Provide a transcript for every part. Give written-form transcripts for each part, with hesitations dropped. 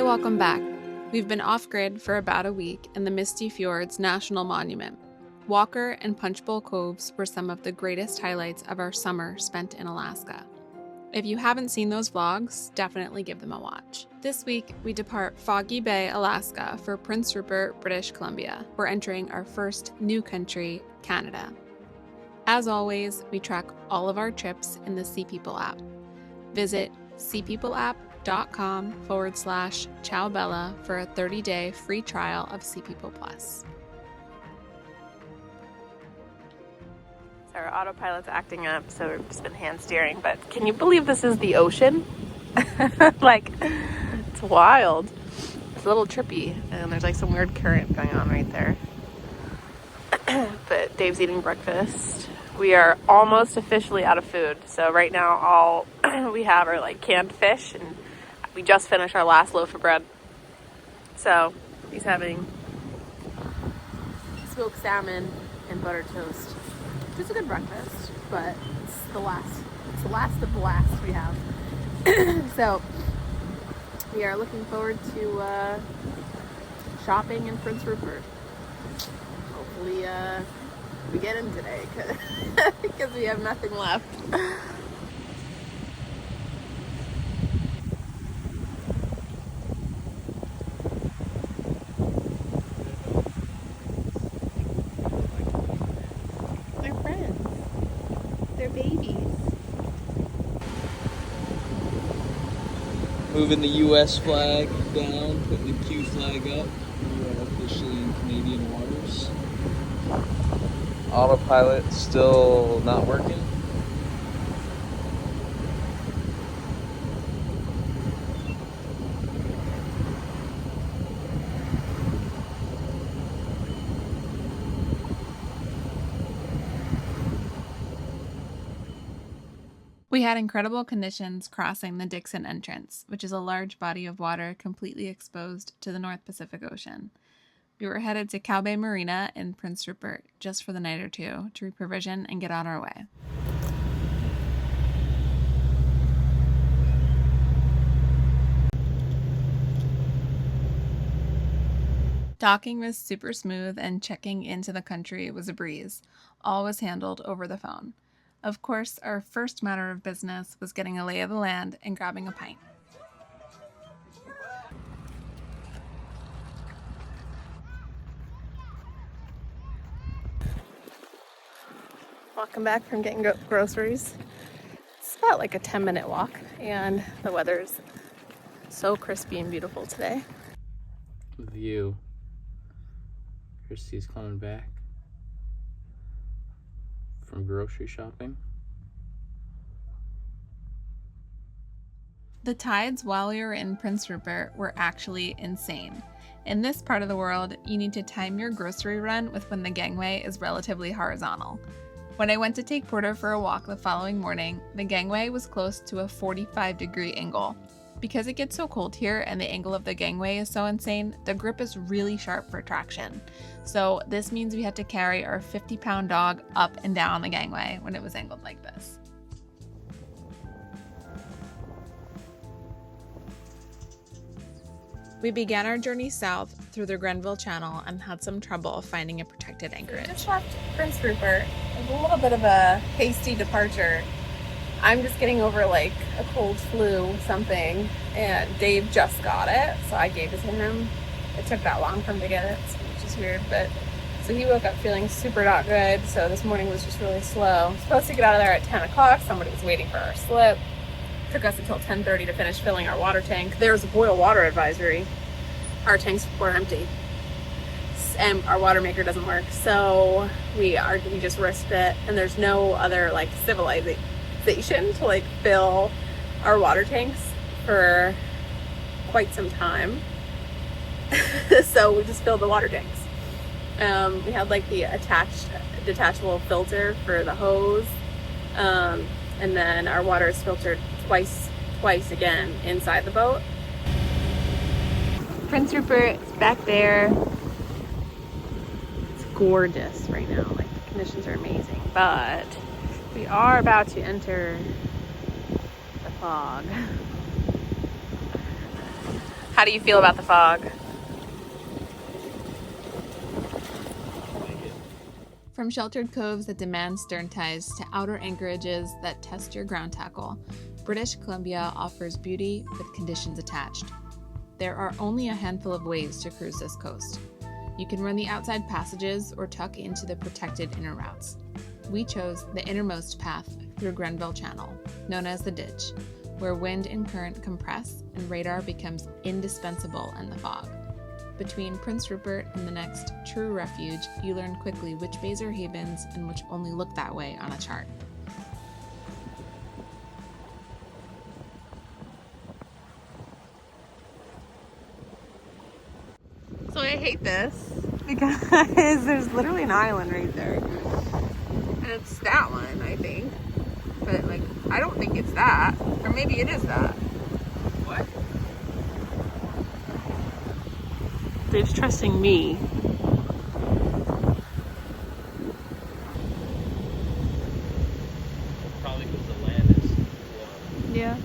welcome back. We've been off-grid for about a week in the Misty Fjords National Monument. Walker and Punchbowl Coves were some of the greatest highlights of our summer spent in Alaska. If you haven't seen those vlogs, definitely give them a watch. This week, we depart Foggy Bay, Alaska for Prince Rupert, British Columbia. We're entering our first new country, Canada. As always, we track all of our trips in the Sea People app. Visit seapeopleapp.com/Ciao for a 30-day free trial of Sea People Plus. Our autopilot's acting up, so we've just been hand steering, but can you believe this is the ocean? Like, it's wild. It's a little trippy, and there's like some weird current going on right there. But Dave's eating breakfast. We are almost officially out of food, so right now all we have are like canned fish, and we just finished our last loaf of bread. So he's having smoked salmon and butter toast. It's a good breakfast, but it's the last of the last we have. So we are looking forward to shopping in Prince Rupert. Hopefully we get in today because we have nothing left. Moving the U.S. flag down, putting the Q flag up. We're officially in Canadian waters. Autopilot still not working. We had incredible conditions crossing the Dixon Entrance, which is a large body of water completely exposed to the North Pacific Ocean. We were headed to Cow Bay Marina in Prince Rupert just for the night or two to reprovision and get on our way. Docking was super smooth and checking into the country was a breeze. All was handled over the phone. Of course, our first matter of business was getting a lay of the land and grabbing a pint. Walking back from getting groceries. It's about like a 10-minute walk, and the weather's so crispy and beautiful today. View. Christy's coming back from grocery shopping. The tides while we were in Prince Rupert were actually insane. In this part of the world, you need to time your grocery run with when the gangway is relatively horizontal. When I went to take Porter for a walk the following morning, the gangway was close to a 45-degree angle. Because it gets so cold here and the angle of the gangway is so insane, the grip is really sharp for traction. So this means we had to carry our 50-pound dog up and down the gangway when it was angled like this. We began our journey south through the Grenville Channel and had some trouble finding a protected anchorage. We just left Prince Rupert. It was a little bit of a hasty departure. I'm just getting over like a cold flu something, and Dave just got it, so I gave it to him. It took that long for him to get it, which is weird, but so he woke up feeling super not good, so this morning was just really slow. Supposed to get out of there at 10 o'clock. Somebody was waiting for our slip. Took us until 10:30 to finish filling our water tank. There was a boil water advisory. Our tanks were empty, and our water maker doesn't work, so we just risked it, and there's no other like civilization to like fill our water tanks for quite some time. So we just filled the water tanks. We had like the detachable filter for the hose, and then our water is filtered twice again inside the boat. Prince Rupert is back there. It's gorgeous right now, like the conditions are amazing, but we are about to enter the fog. How do you feel about the fog? From sheltered coves that demand stern ties to outer anchorages that test your ground tackle, British Columbia offers beauty with conditions attached. There are only a handful of ways to cruise this coast. You can run the outside passages or tuck into the protected inner routes. We chose the innermost path through Grenville Channel, known as the Ditch, where wind and current compress and radar becomes indispensable in the fog. Between Prince Rupert and the next true refuge, you learn quickly which bays are havens and which only look that way on a chart. So I hate this because there's literally an island right there. And it's that one, I think. But like, I don't think it's that. Or maybe it is that. What? Dave's trusting me. Probably because the land is low. Yeah.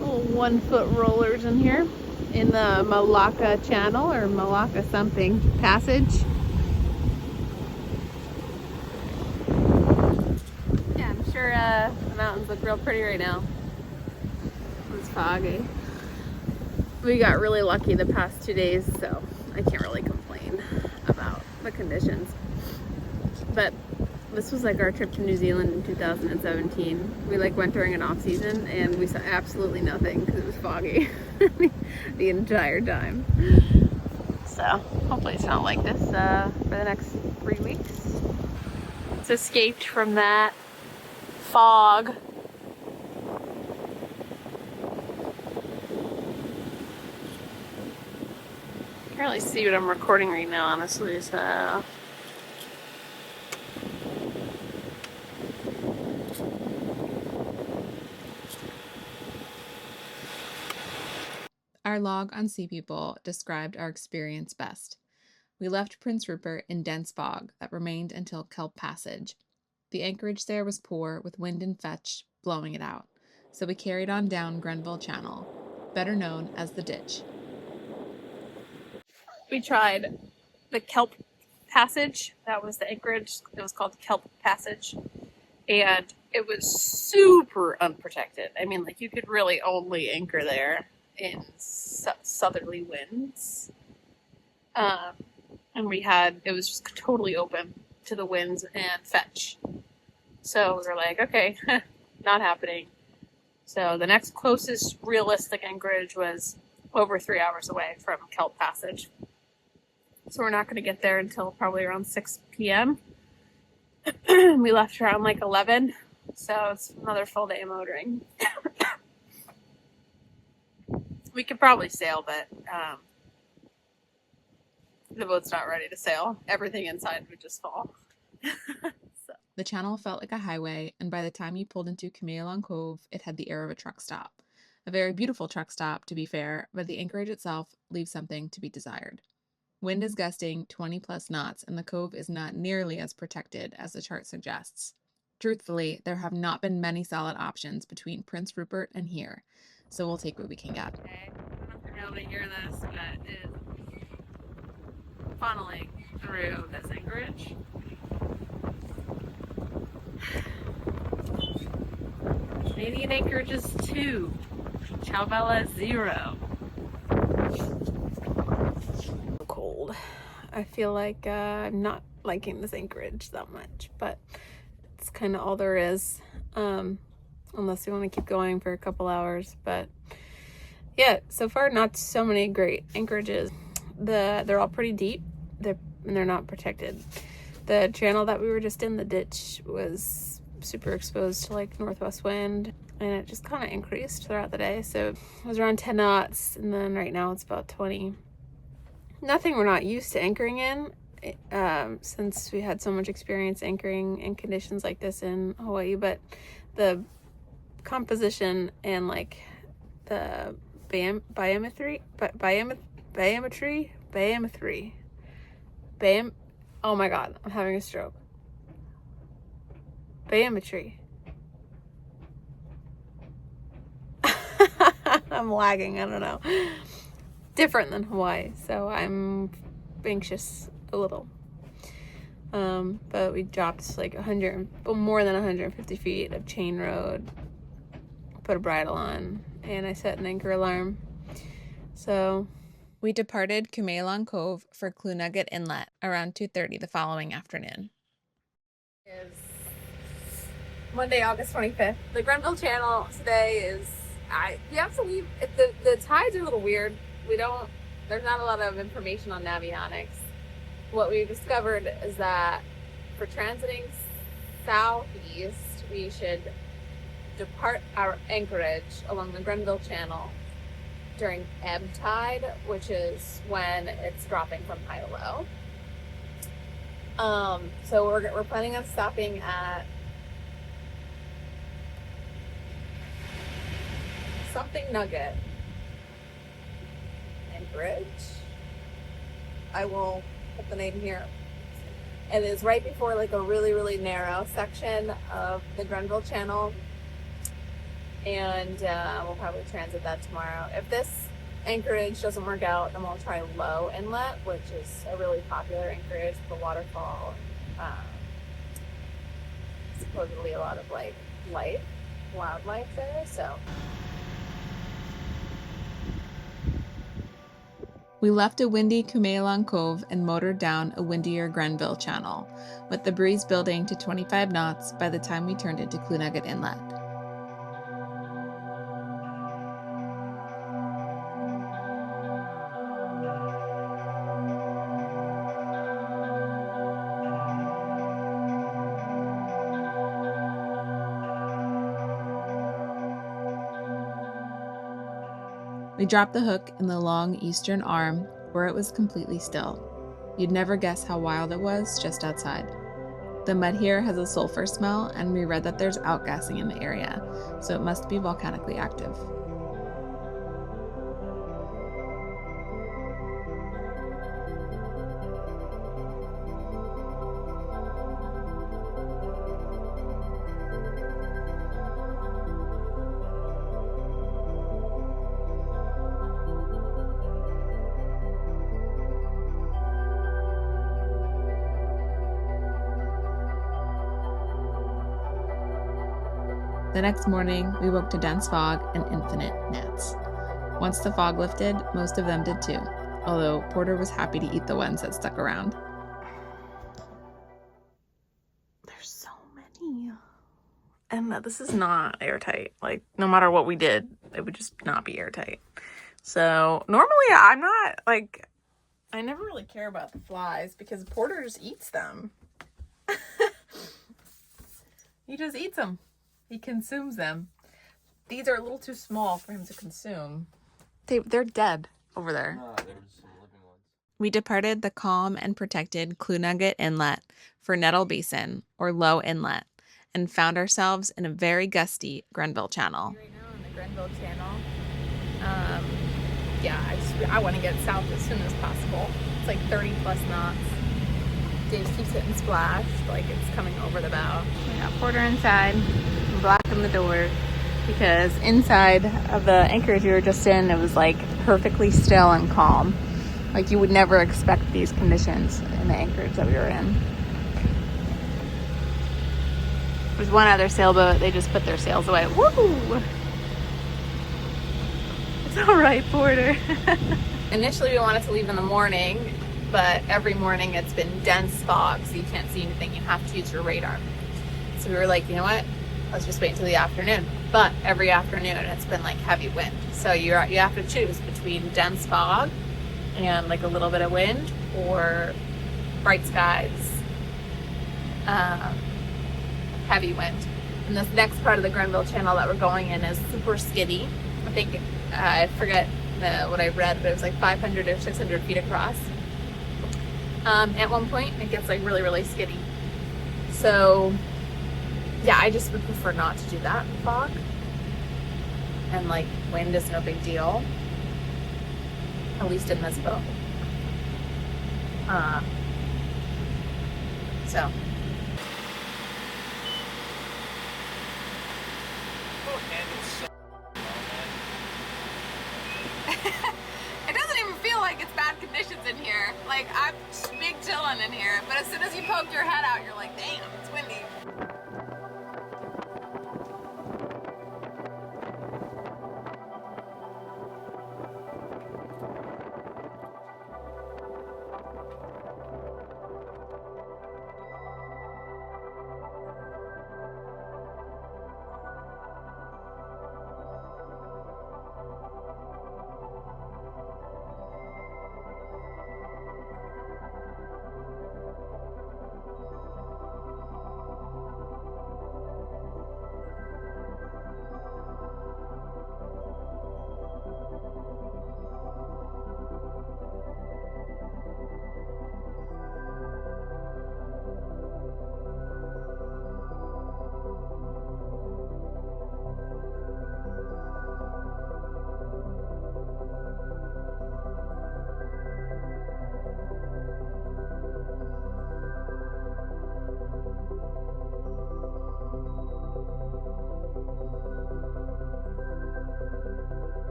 Little 1 foot rollers in here in the Malacca Channel or Malacca something passage. Yeah, I'm sure the mountains look real pretty right now. It's foggy. We got really lucky the past 2 days, so I can't really complain about the conditions. But this was like our trip to New Zealand in 2017. We like went during an off season and we saw absolutely nothing because it was foggy the entire time. So hopefully it's not like this for the next 3 weeks. It's escaped from that fog. I can't really see what I'm recording right now, honestly, so. Our log on Sea People described our experience best. We left Prince Rupert in dense fog that remained until Kelp Passage. The anchorage there was poor, with wind and fetch blowing it out, so we carried on down Grenville Channel, better known as the Ditch. We tried the Kelp Passage. That was the anchorage. It was called Kelp Passage. And it was super unprotected. I mean, like, you could really only anchor there in southerly winds. And it was just totally open to the winds and fetch. So we were like, okay, not happening. So the next closest realistic anchorage was over 3 hours away from Kelp Passage. So we're not going to get there until probably around 6 p.m. We left around like 11, so it's another full day of motoring. We could probably sail, but the boat's not ready to sail. Everything inside would just fall. So. The channel felt like a highway, and by the time you pulled into Camelon Cove, it had the air of a truck stop. A very beautiful truck stop, to be fair, but the anchorage itself leaves something to be desired. Wind is gusting 20 plus knots, and the cove is not nearly as protected as the chart suggests. Truthfully, there have not been many solid options between Prince Rupert and here, so we'll take what we can get. Okay, I don't know if you're able to hear this, but it's funneling through this anchorage. Canadian anchorage is 2, Chalvella 0. Cold. I feel like I'm not liking this anchorage that much, but it's kind of all there is, unless we want to keep going for a couple hours. But yeah, so far not so many great anchorages. They're all pretty deep, and they're not protected. The channel that we were just in, the Ditch, was super exposed to like northwest wind, and it just kind of increased throughout the day. So it was around 10 knots, and then right now it's about 20. Nothing we're not used to anchoring in, since we had so much experience anchoring in conditions like this in Hawaii, but the composition and like the biometry, oh my god, I'm having a stroke. Biometry. I'm lagging, I don't know. Different than Hawaii, so I'm anxious a little. But we dropped like more than 150 feet of chain road, put a bridle on, and I set an anchor alarm. So we departed Kumeilon Cove for Clunugget Inlet around 2:30 the following afternoon. Is Monday, August 25th. The Grenville Channel today is, you have to leave, the tides are a little weird. There's not a lot of information on navionics. What we discovered is that for transiting southeast, we should depart our anchorage along the Grenville Channel during ebb tide, which is when it's dropping from high to low. So we're planning on stopping at something nugget anchorage. I will put the name here. It is right before like a really, really narrow section of the Grenville Channel. And we'll probably transit that tomorrow. If this anchorage doesn't work out, then we'll try Lowe Inlet, which is a really popular anchorage for waterfall. Supposedly a lot of like wildlife there, so. We left a windy Kumeilon Cove and motored down a windier Grenville Channel, with the breeze building to 25 knots by the time we turned into Clunugget Inlet. We dropped the hook in the long eastern arm, where it was completely still. You'd never guess how wild it was just outside. The mud here has a sulfur smell, and we read that there's outgassing in the area, so it must be volcanically active. The next morning, we woke to dense fog and infinite gnats. Once the fog lifted, most of them did too, although Porter was happy to eat the ones that stuck around. There's so many. And this is not airtight. Like, no matter what we did, it would just not be airtight. So, normally I'm not, like, I never really care about the flies because Porter just eats them. He just eats them. He consumes them. These are a little too small for him to consume. They're dead over there. No, there was some living ones. We departed the calm and protected Clunugget Inlet for Nettle Basin, or Lowe Inlet, and found ourselves in a very gusty Grenville Channel. Right now in the Grenville Channel. I want to get south as soon as possible. It's like 30 plus knots. Dave keeps hitting splash, like it's coming over the bow. We got Porter inside, blocking the door, because inside of the anchorage we were just in, it was like perfectly still and calm. Like you would never expect these conditions in the anchorage that we were in. There's one other sailboat, they just put their sails away. Woo! It's all right, Porter. Initially we wanted to leave in the morning, but every morning it's been dense fog, so you can't see anything. You have to use your radar. So we were like, you know what? Let's just wait until the afternoon. But every afternoon it's been like heavy wind. So you have to choose between dense fog and like a little bit of wind, or bright skies, heavy wind. And this next part of the Grenville Channel that we're going in is super skiddy. I think, I forget what I read, but it was like 500 or 600 feet across. At one point it gets like really, really skiddy. So yeah, I just would prefer not to do that in fog. And like wind is no big deal, at least in this boat. So as you poked your head out, you're like, damn, it's windy.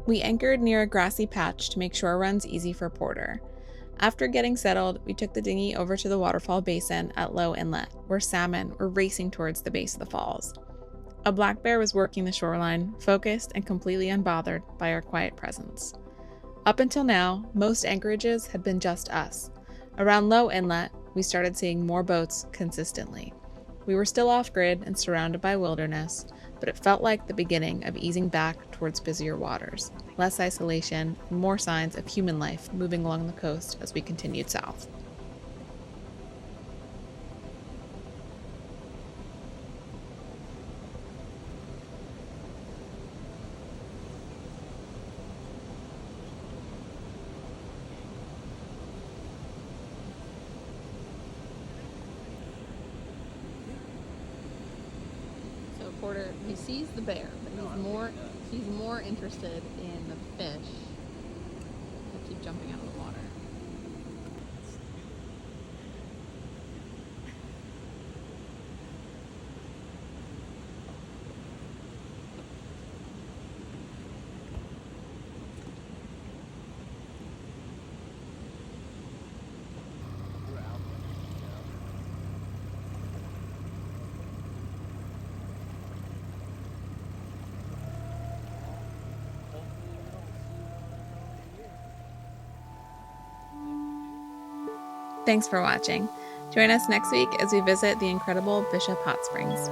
We anchored near a grassy patch to make shore runs easy for Porter. After getting settled, we took the dinghy over to the waterfall basin at Lowe Inlet, where salmon were racing towards the base of the falls. A black bear was working the shoreline, focused and completely unbothered by our quiet presence. Up until now, most anchorages had been just us. Around Lowe Inlet, we started seeing more boats consistently. We were still off-grid and surrounded by wilderness, but it felt like the beginning of easing back towards busier waters, less isolation, and more signs of human life moving along the coast as we continued south. Porter, he sees the bear, but he's more interested in the fish that keep jumping out of the water. Thanks for watching. Join us next week as we visit the incredible Bishop Hot Springs.